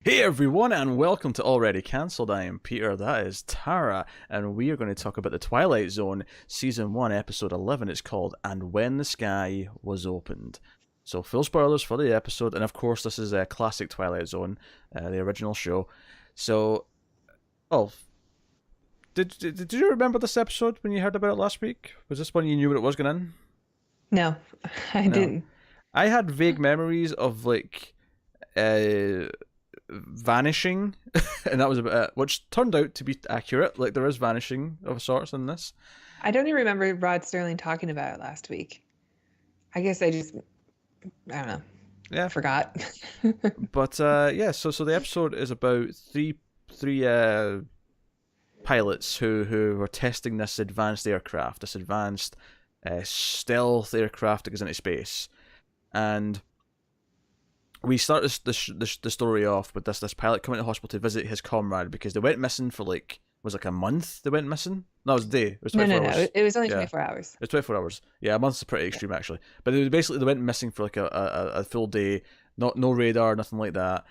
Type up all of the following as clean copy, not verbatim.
Hey everyone, and welcome to Already Cancelled. I am Peter, that is Tara, and we are going to talk about the Twilight Zone, Season 1, Episode 11. It's called And When the Sky Was Opened. So, full spoilers for the episode, and of course, this is a classic Twilight Zone, the original show. So, oh, did you remember this episode when you heard about it last week? Was this one you knew what it was going in? No, I No. didn't. I had vague memories of, uh, vanishing, and that was about it, which turned out to be accurate. Like there is vanishing of sorts in this. I don't even remember Rod Serling talking about it last week. I guess I don't know, Yeah, forgot. but yeah. So the episode is about three pilots who were testing this advanced aircraft, this advanced stealth aircraft that goes into space, and we start the story off with this pilot coming to hospital to visit his comrade because they went missing for was like a month. They went missing. No, it was a day. It was No, 24 no, no. hours. It was only Yeah, 24 hours. it's 24 hours. Yeah, a month's pretty Yeah. extreme actually. But they went missing for like a full day. Not no radar, nothing like that.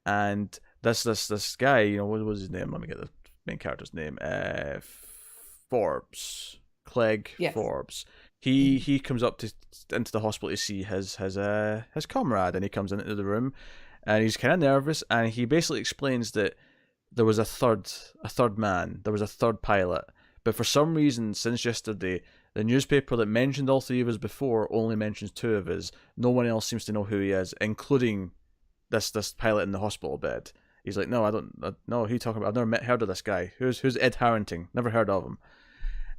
And this guy, what was his name? Let me get the main character's name. Forbes, Clegg Yes. Forbes. Mhm. He comes up to into the hospital to see his comrade, and he comes into the room, and he's kind of nervous, and he basically explains that there was a third man, there was a third pilot, but for some reason since yesterday, the newspaper that mentioned all three of us before only mentions two of us. No one else seems to know who he is, including this pilot in the hospital bed. He's like, no, I don't know who you talking about. I've never heard of this guy. Who's Ed Harrington? Never heard of him.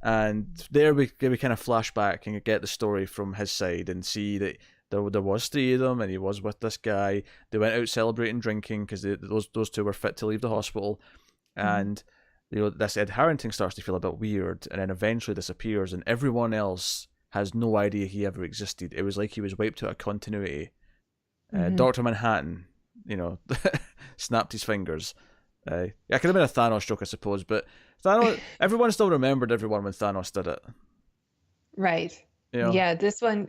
And there we kind of flash back and get the story from his side and see that there was three of them and he was with this guy. They went out celebrating drinking because those two were fit to leave the hospital, Mhm. and this Ed Harrington starts to feel a bit weird and then eventually disappears, and everyone else has no idea he ever existed. It was like he was wiped out of continuity. Mhm. Doctor Manhattan, you know, snapped his fingers. Yeah, it could have been a Thanos joke, I suppose, but Thanos. Everyone still remembered everyone when Thanos did it. Right. You know, Yeah, this one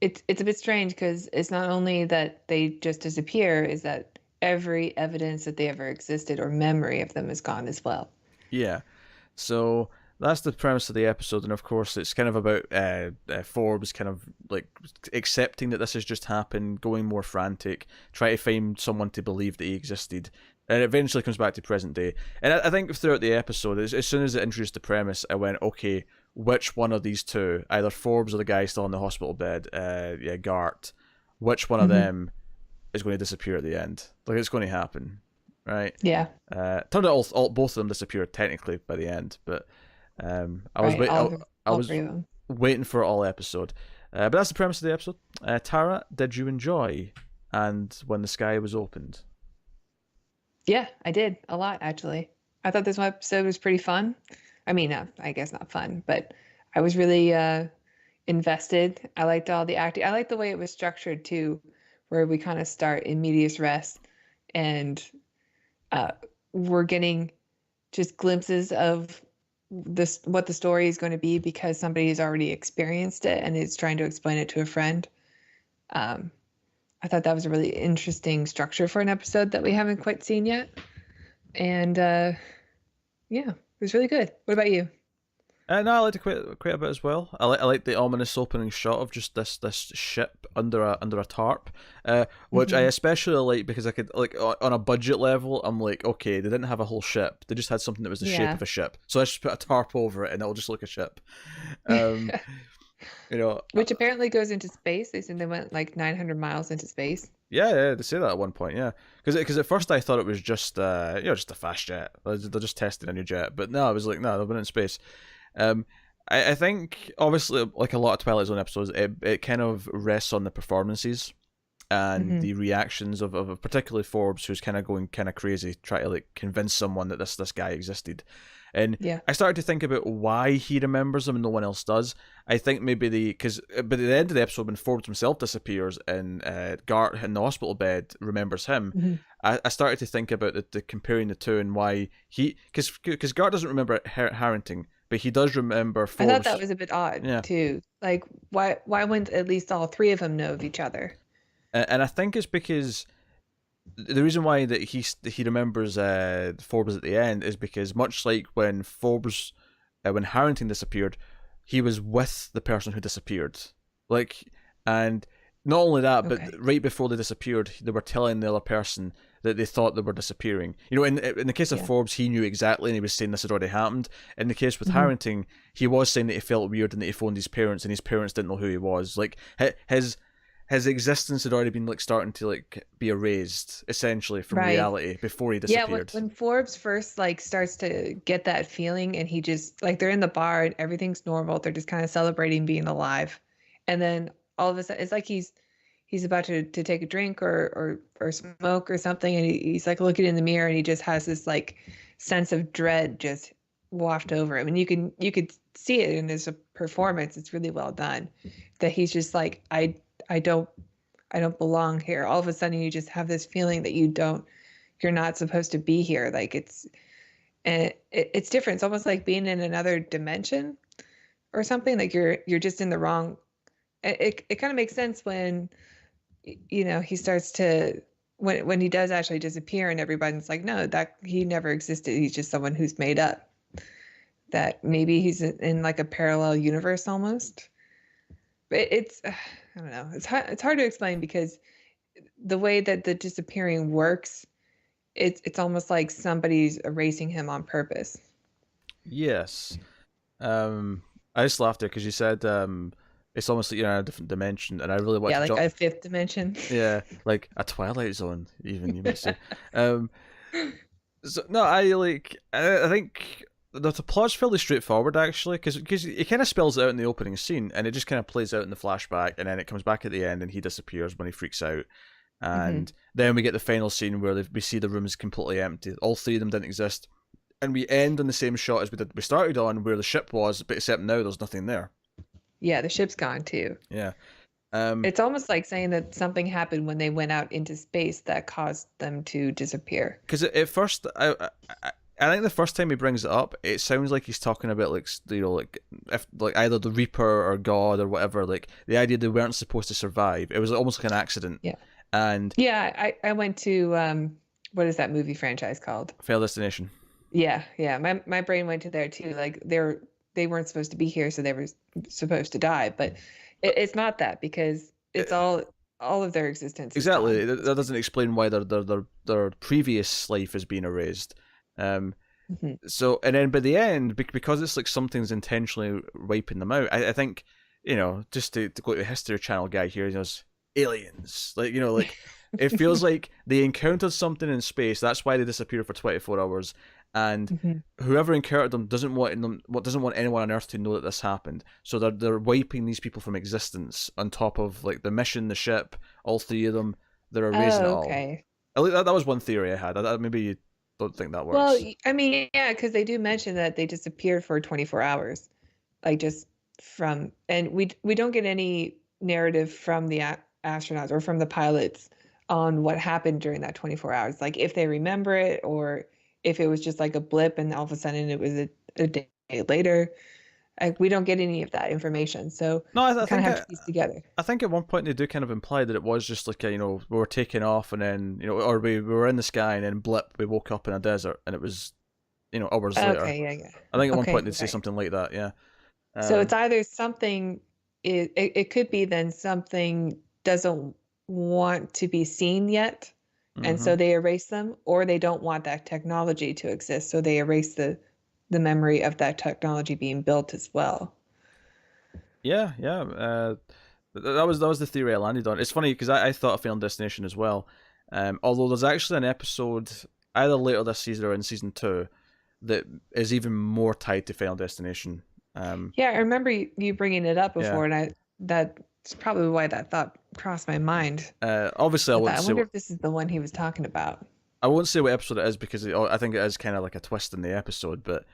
it's a bit strange because it's not only that they just disappear, is that every evidence that they ever existed or memory of them is gone as well. yeah. So that's the premise of the episode, and of course, it's kind of about Forbes kind of like accepting that this has just happened, going more frantic, try to find someone to believe that he existed, and it eventually comes back to present day. And I think throughout the episode, as soon as it introduced the premise, I went, okay, which one of these two, either Forbes or the guy still in the hospital bed, yeah, Gart, which one of Hmm. them is going to disappear at the end? Like it's going to happen, right? Yeah, Turned out both of them disappeared technically by the end, but I was right. wait, I All was three of them. waiting for it all episode. But that's the premise of the episode. Tara, did you enjoy And When the Sky Was Opened? Yeah, I did a lot actually. I thought this episode was pretty fun. I mean, I guess not fun, but I was really invested. I liked all the acting. I liked the way it was structured too, where we kind of start in medias res, and uh, we're getting just glimpses of this what the story is going to be because somebody has already experienced it and is trying to explain it to a friend. Um, I thought that was a really interesting structure for an episode that we haven't quite seen yet. And yeah, it was really good. What about you? No, I liked it quite a bit as well. I like the ominous opening shot of just this ship under a tarp, which I Hmm. especially like because I could on a budget level. I'm like, okay, they didn't have a whole ship; they just had something that was the shape Yeah. of a ship. So let's just put a tarp over it, and it'll just look a ship. Um, you know, Which apparently goes into space. They said they went like 900 miles into space. yeah, they say that at one point, yeah. Because at first I thought it was just just a fast jet. They're just testing a new jet, but no, I was like, no, they've been in space. Um, I think obviously like a lot of Twilight Zone episodes, it kind of rests on the performances and Hmm. the reactions of particularly Forbes, who's kind of going kind of crazy, trying to like convince someone that this guy existed. And Yeah. I started to think about why he remembers him and no one else does. I think maybe because but at the end of the episode when Forbes himself disappears and Gart in the hospital bed remembers him, Hmm. I started to think about the comparing the two and why he because Gart doesn't remember Harrington, but he does remember I thought that Forbes. was a bit odd Yeah, too. Like, why wouldn't at least all three of them know of each other? and I think it's because the reason why that he remembers Forbes at the end is because much like when Forbes, when Harrington disappeared, he was with the person who disappeared, like, and not only that, but Okay. right before they disappeared, they were telling the other person that they thought they were disappearing. You know, in the case of Yeah. Forbes, he knew exactly, and he was saying this had already happened. In the case with Hmm. Harrington, he was saying that he felt weird and that he phoned his parents, and his parents didn't know who he was. Like his existence had already been like starting to like be erased essentially from Right. reality before he Yeah, disappeared. when Forbes first like starts to get that feeling and he just like they're in the bar and everything's normal, they're just kind of celebrating being alive. And then all of a sudden it's like he's about to take a drink or smoke or something and he's like looking in the mirror and he just has this like sense of dread just waft over him. And you could see it in his performance. It's really well done. That he's just like I don't I don't belong here. All of a sudden you just have this feeling that you're not supposed to be here. Like it's different. It's almost like being in another dimension or something. Like you're just in the wrong. It kind of makes sense when he starts to when he does actually disappear and everybody's like, no, that he never existed. He's just someone who's made up. That maybe he's in like a parallel universe almost. But it's I don't know. It's hard to explain because the way that the disappearing works, it's almost like somebody's erasing him on purpose. Yes. I just laughed there because you said it's almost like you're in a different dimension, and I really want Yeah, to like jump. a fifth dimension. Yeah, like a Twilight Zone, even you might say. Um, so no, I think the plot's fairly straightforward actually, because it kind of spells it out in the opening scene, and it just kind of plays out in the flashback, and then it comes back at the end, and he disappears when he freaks out, Hmm. and then we get the final scene where we see the room is completely empty. All three of them didn't exist, and we end on the same shot as we started on, where the ship was, but except now there's nothing there. Yeah, the ship's gone too. Yeah. Um, It's almost like saying that something happened when they went out into space that caused them to disappear. because at first I think the first time he brings it up, it sounds like he's talking about like like if like either the Reaper or God or whatever. Like the idea they weren't supposed to survive. It was almost like an accident. Yeah. And Yeah, I went to what is that movie franchise called? Fail Destination. Yeah, yeah. My brain went to there too. Like they weren't supposed to be here, so they were supposed to die. But it's not that because it's all of their existence is gone. Exactly. That doesn't explain why their previous life is being erased. Um, Hmm. so and then by the end, because it's like something's intentionally wiping them out. I think just to go to the History Channel guy here, aliens. Like like it feels like they encountered something in space. That's why they disappeared for 24 hours, and Hmm. whoever encountered them doesn't want anyone on Earth to know that this happened. So they're wiping these people from existence. On top of like the mission, the ship, all three of them, they're erasing it Oh, all. okay. At least that was one theory I had. Maybe you don't think that Well, works. I mean, yeah, because they do mention that they disappeared for 24 hours, like just from, and we don't get any narrative from the astronauts or from the pilots on what happened during that 24 hours, like if they remember it or if it was just like a blip and all of a sudden it was a day later. Like we don't get any of that information, so No, we kind of have to piece together. I think at one point they do kind of imply that it was just like we were taking off and then or we were in the sky and then blip we woke up in a desert and it was hours later. Okay, yeah, yeah. I think at one Okay, point they'd you're say right. something like that. Yeah. So it's Um. either something it could be then something doesn't want to be seen yet, and Hmm. so they erase them, or they don't want that technology to exist, so they erase the memory of that technology being built as well. Yeah. Yeah. That was the theory I landed on. It's funny because I thought of Final Destination as well. Although there's actually an episode either later this season or in season two that is even more tied to Final Destination. Yeah, I remember you bringing it up Yeah. before, and that's probably why that thought crossed my mind. Obviously, I thought, I wonder if this is the one he was talking about. I won't say what episode it is because I think it is kind of like a twist in the episode, but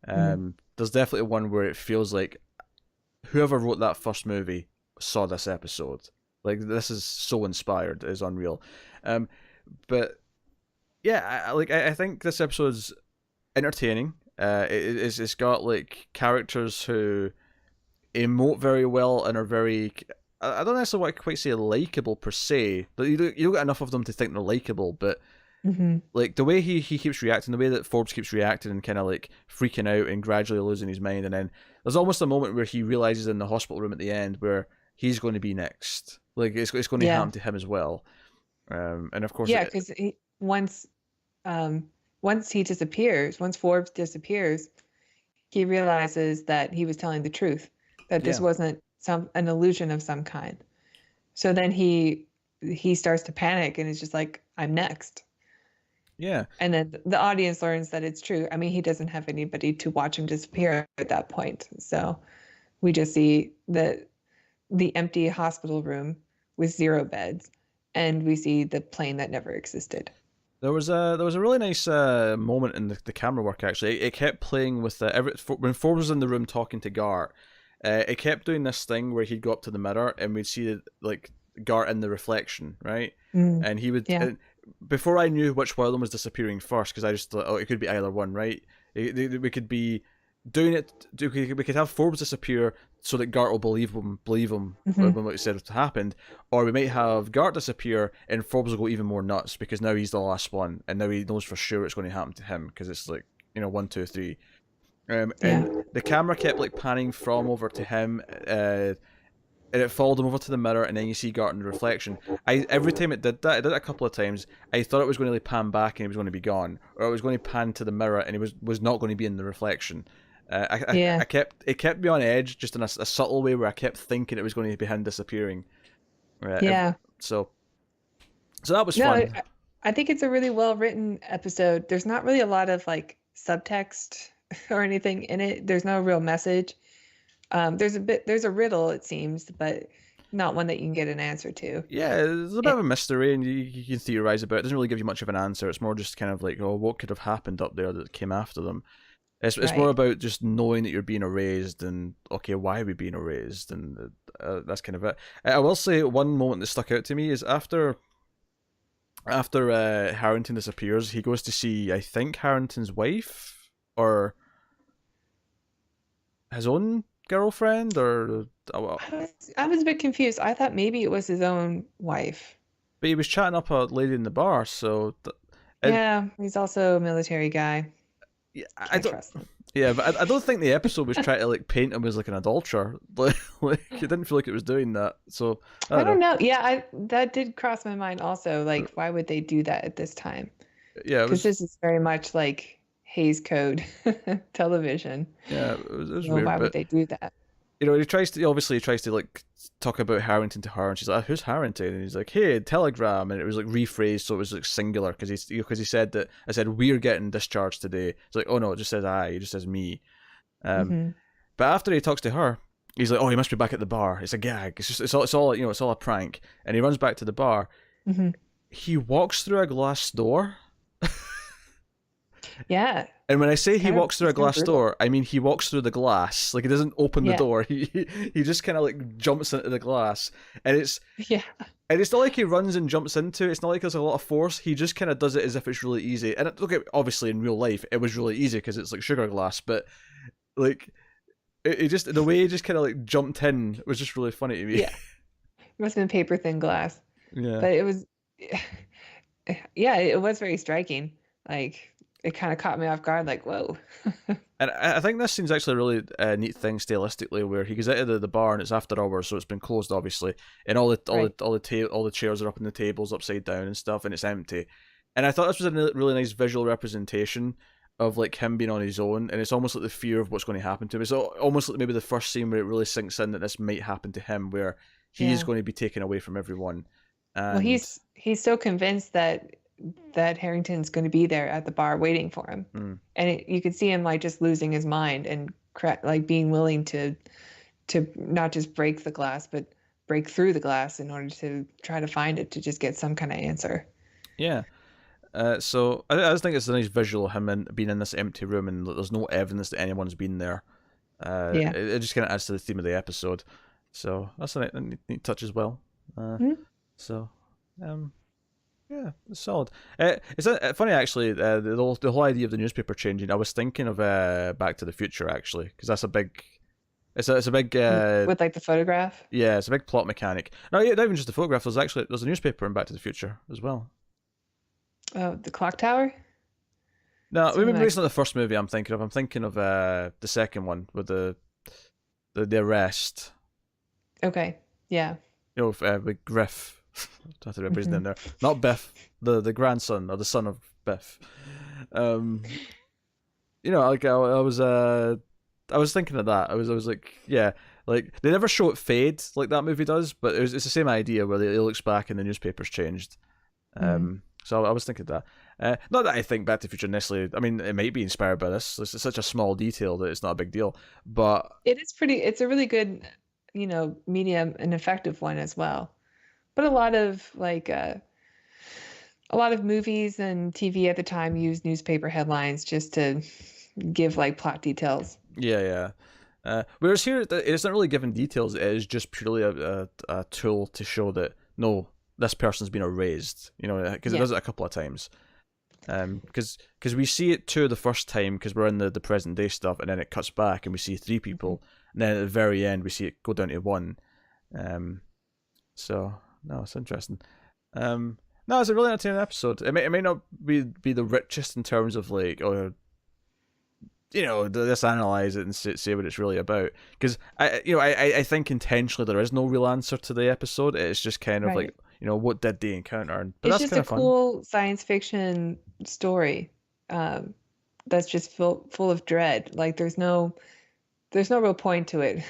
Mhm. there's definitely one where it feels like whoever wrote that first movie saw this episode. Like this is so inspired, it is unreal. Um, but yeah, I think this episode's entertaining. It's got like characters who emote very well and are very I don't necessarily want to quite say likable per se. But you don't get enough of them to think they're likable. But Hmm. like the way he keeps reacting, the way that Forbes keeps reacting and kind of like freaking out and gradually losing his mind, and then there's almost a moment where he realizes in the hospital room at the end where he's going to be next. Like it's going to Yeah. happen to him as well. And of course, Yeah, because um, once he disappears, once Forbes disappears, he realizes that he was telling the truth, that this yeah, wasn't an illusion of some kind. So then he starts to panic and is just like, I'm next. yeah. And then the audience learns that it's true. I mean, he doesn't have anybody to watch him disappear at that point. So we just see the empty hospital room with 0 beds, and we see the plane that never existed. There was a really nice moment in the camera work actually. It kept playing with when Forbes was in the room talking to Gart. It kept doing this thing where he'd go up to the mirror and we'd see like Gart in the reflection, right? Mm, And he would yeah. before I knew which one of them was disappearing first, because I just thought, oh, it could be either one, right? We could be doing it. We could have Forbes disappear so that Gart will believe him Hmm. when what he said happened, or we might have Gart disappear and Forbes will go even more nuts because now he's the last one, and now he knows for sure it's going to happen to him because it's like, you know, 1, 2, 3. Yeah. And the camera kept like panning from over to him, and it followed him over to the mirror, and then you see Gart in the reflection. Every time it did that, it did it a couple of times. I thought it was going to pan back and he was going to be gone, or it was going to pan to the mirror and he was not going to be in the reflection. Yeah. It kept me on edge just in a subtle way where I kept thinking it was going to be him disappearing. Yeah. So that was No, fun. I think it's a really well written episode. There's not really a lot of like subtext or anything in it. There's no real message. There's a riddle, it seems, but not one that you can get an answer to. Yeah, there's a bit It, of a mystery, and you can theorize about it. It doesn't really give you much of an answer. It's more just kind of like, oh, what could have happened up there that came after them? It's more right. about just knowing that you're being erased, and okay, why are we being erased, and that's kind of it. I will say one moment that stuck out to me is after Harrington disappears, he goes to see, I think, Harrington's wife or his own girlfriend, or I was a bit confused. I thought maybe it was his own wife. but he was chatting up a lady in the bar. So and Yeah, he's also a military guy. yeah, I Can't don't. trust him. Yeah, but I don't think the episode was trying to like paint him as like an adulterer. Like it didn't feel like it was doing that. So I I don't don't know. know. Yeah, I that did cross my mind also. Like, why would they do that at this time? Yeah, it Because was. this is very much like Hays Code television. Yeah, it was Well, weird, why would but they do that? you know, he tries to like talk about Harrington to her, and she's like, "Who's Harrington?" And he's like, "Hey, Telegram," and it was like rephrased so it was like singular because he said that I said we're getting discharged today. It's like, oh no, it just says I, it just says me. Um, Hmm. but after he talks to her, he's like, "Oh, he must be back at the bar. It's a gag. It's all you know. It's all a prank." And he runs back to the bar. Hmm. He walks through a glass door. Yeah, And when I say he walks through a it's kind of glass brutal. door, I mean he walks through the glass. Like he doesn't open the Yeah, door. He just kind of like jumps into the glass, and yeah, it's not like he runs and jumps into it. It's not like there's a lot of force. He just kind of does it as if it's really easy. And okay, obviously in real life it was really easy because it's like sugar glass. But like it just the way he just kind of like jumped in was just really funny to me. yeah. It must have been paper thin glass, Yeah. but it was, yeah, it was very striking. Like, it kind of caught me off guard. Like, whoa. And I think this scene's actually a really neat thing stylistically, where he goes out of the bar and it's after hours, so it's been closed obviously, and Right. all the chairs are up and the tables upside down and stuff, and it's empty. And I thought this was a really nice visual representation of like him being on his own, and it's almost like the fear of what's going to happen to him. It's almost like maybe the first scene where it really sinks in that this might happen to him, where he is Yeah. going to be taken away from everyone. Well, And he's so convinced that Harrington's going to be there at the bar waiting for him, mm, and you could see him like just losing his mind and like being willing to not just break the glass, but break through the glass in order to try to find it to just get some kind of answer. yeah. So I just think it's a nice visual of him being in this empty room, and there's no evidence that anyone's been there. Yeah. It just kind of adds to the theme of the episode. So that's a neat touch as well. Mhm. So, um, yeah, it's solid. It's funny actually. The whole idea of the newspaper changing. I was thinking of Back to the Future actually, because that's a big. It's a big with like the photograph. yeah, it's a big plot mechanic. No, yeah, not even just a photograph. There's a newspaper in Back to the Future as well. Oh, the clock tower. No, Something maybe like. it's not the first movie I'm thinking of. I'm thinking of the second one with the arrest. Okay. Yeah. You know, with Griff. I have to remember his Hmm. name there. Not Biff, the grandson or the son of Biff. Um, like I was thinking of that. I was like, yeah, like they never show it fade like that movie does, but it's the same idea where he looks back and the newspaper's changed. Mm. So I was thinking of that. Not that I think Back to the Future necessarily. I mean, it might be inspired by this. It's such a small detail that it's not a big deal. But It is pretty. It's a really good, medium and effective one as well. But a lot of movies and TV at the time used newspaper headlines just to give like plot details. yeah, yeah. Whereas here, it's not really giving details. It is just purely a tool to show that no, this person's been erased. Because it Yeah. does it a couple of times. Because we see it too the first time because we're in the present day stuff, and then it cuts back and we see three people, and then at the very end we see it go down to one. So no, it's interesting. No, it's a really entertaining episode. It may not be the richest in terms of like, or let's analyze it and say what it's really about. Because I think intentionally there is no real answer to the episode. It's just kind of Right. like what did they encounter? But It's that's just kind a of fun. cool science fiction story, um, that's just full of dread. Like there's no real point to it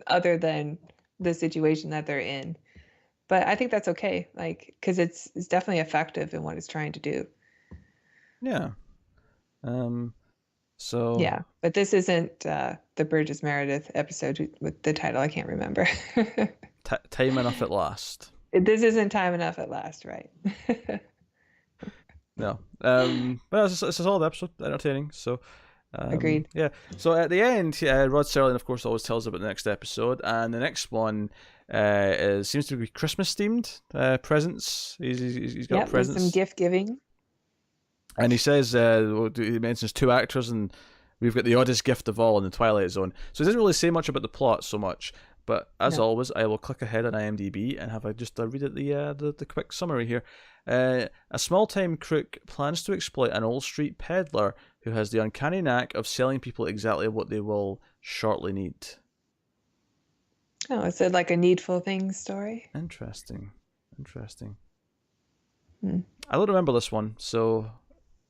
other than the situation that they're in. But I think that's okay, like because it's definitely effective in what it's trying to do. Yeah. Um. So Yeah, but this isn't the Burgess Meredith episode with the title I can't remember. time enough at last. This isn't time enough at last, right? No. But it's a solid episode, entertaining. So, Agreed. yeah. So at the end, Rod Serling, of course, always tells about the next episode, and the next one seems to be Christmas themed. Presents. He's got Yep, there's some presents, gift giving. and he says he mentions two actors, and we've got the oddest gift of all in the Twilight Zone. So he doesn't really say much about the plot so much. But as No. always, I will click ahead on IMDb and have just read it the quick summary here. A small-time crook plans to exploit an old street peddler who has the uncanny knack of selling people exactly what they will shortly need. Oh, is it like a Needful Things story? Interesting. Hmm. I don't remember this one, so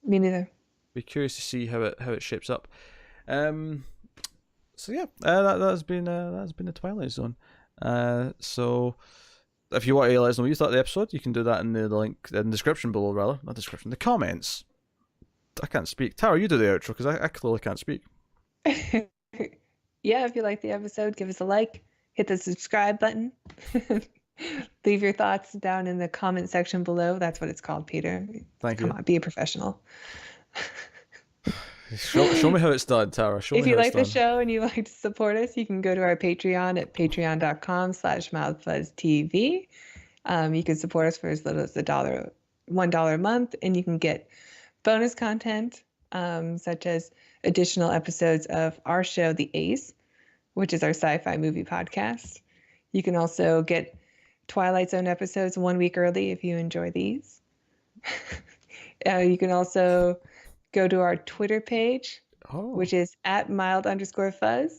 Me neither. be curious to see how it shapes up. So yeah, that's been the Twilight Zone. So if you want to let us know what you thought of the episode, you can do that in the link in the description below, rather not description, the comments. I can't speak. Tara, you do the outro because I clearly can't speak. Yeah, if you like the episode, give us a like, hit the subscribe button. Leave your thoughts down in the comment section below. That's what it's called, Peter. Thank Come you. on, be a professional. Show me how it's done, Tara. Show If me you how like it's the done. show and you like to support us, you can go to our Patreon at patreon.com/mouthfuzztv. You can support us for as little as $1 a month, and you can get bonus content, such as additional episodes of our show, The Ace, which is our sci-fi movie podcast. You can also get Twilight Zone episodes 1 week early if you enjoy these. You can also go to our Twitter page, Oh, which is at @mild_fuzz.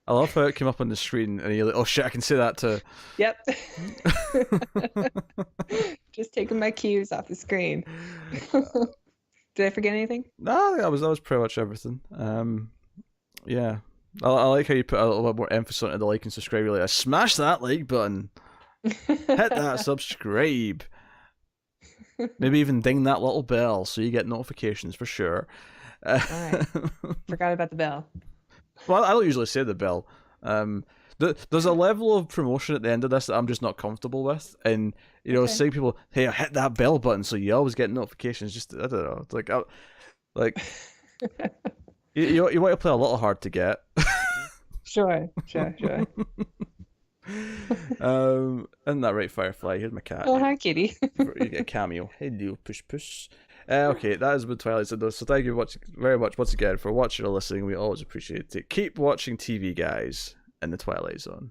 I love how it came up on the screen, and you're like, "Oh shit, I can say that too." Yep. Just taking my cues off the screen. Did I forget anything? No, that was pretty much everything. Yeah, I like how you put a little bit more emphasis on the like and subscribe. You're like, smash that like button, hit that subscribe, maybe even ding that little bell so you get notifications for sure. Alright. Forgot about the bell. Well, I don't usually say the bell. There's a level of promotion at the end of this that I'm just not comfortable with, and Okay. saying people, "Hey, I hit that bell button so you always get notifications." Just I don't know, it's like you want to play a little hard to get. Sure. Isn't that right, Firefly? Here's my cat. Oh, hi, kitty. You get a cameo. Hello, push push. Okay, that has been Twilight Zone. So thank you very much once again for watching or listening. We always appreciate it. Keep watching TV, guys. in the Twilight Zone.